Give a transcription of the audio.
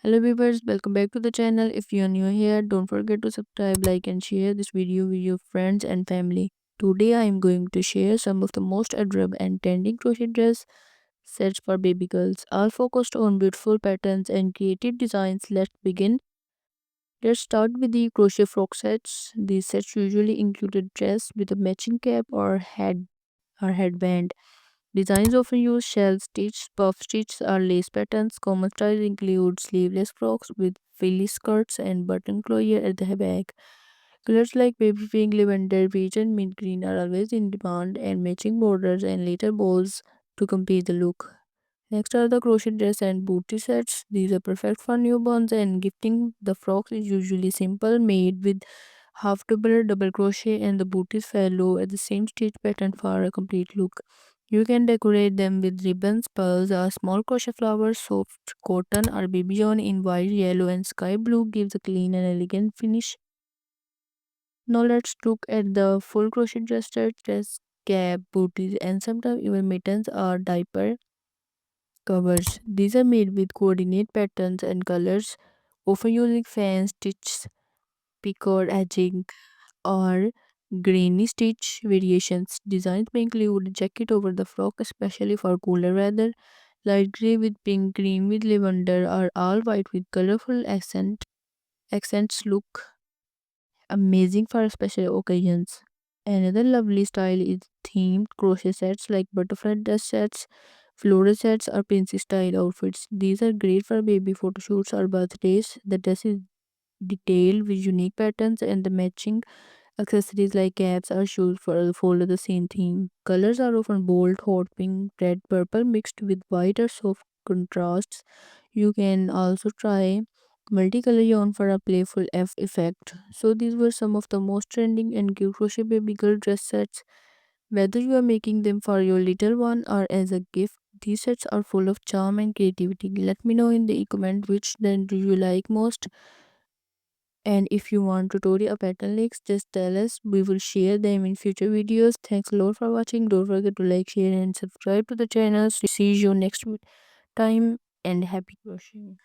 Hello viewers, welcome back to the channel. If you are new here, don't forget to subscribe, like and share this video with your friends and family. Today I am going to share some of the most adorable and trending crochet dress sets for baby girls, all focused on beautiful patterns and creative designs. Let's begin. Let's start with the crochet frock sets. These sets usually include a dress with a matching cap or headband. Designs often use shell stitch, puff stitch, or lace patterns. Common styles include sleeveless frocks with frilly skirts and button closure at the back. Colors like baby pink, lavender, peach, and mint green are always in demand, and matching borders and little bows to complete the look. Next are the crochet dress and booty sets. These are perfect for newborns and gifting. The frocks is usually simple, made with half double crochet, and the booties follow at the same stitch pattern for a complete look. You can decorate them with ribbons, pearls, or small crochet flowers. Soft cotton or baby yarn in white, yellow, and sky blue gives a clean and elegant finish. Now let's look at the full crochet dress set, dress, cap, booties, and sometimes even mittens or diaper covers. These are made with coordinate patterns and colors, often using fan stitches, picot edging, or grainy stitch variations. Designs may include a jacket over the frock, especially for cooler weather, light gray with pink, green with lavender, or all white with colorful accents look amazing for special occasions. Another lovely style is themed crochet sets like butterfly dress sets, floral sets, or princess style outfits. These are great for baby photo shoots or birthdays. The dress is detailed with unique patterns and the matching accessories like caps or shoes follow the same theme. Colors are often bold, hot pink, red, purple mixed with white or soft contrasts. You can also try multicolor yarn for a playful F effect. So these were some of the most trending and cute crochet baby girl dress sets. Whether you are making them for your little one or as a gift, these sets are full of charm and creativity. Let me know in the comment which then do you like most. And if you want tutorial or pattern links, just tell us. We will share them in future videos. Thanks a lot for watching. Don't forget to like, share, and subscribe to the channel. See you next time and happy crocheting.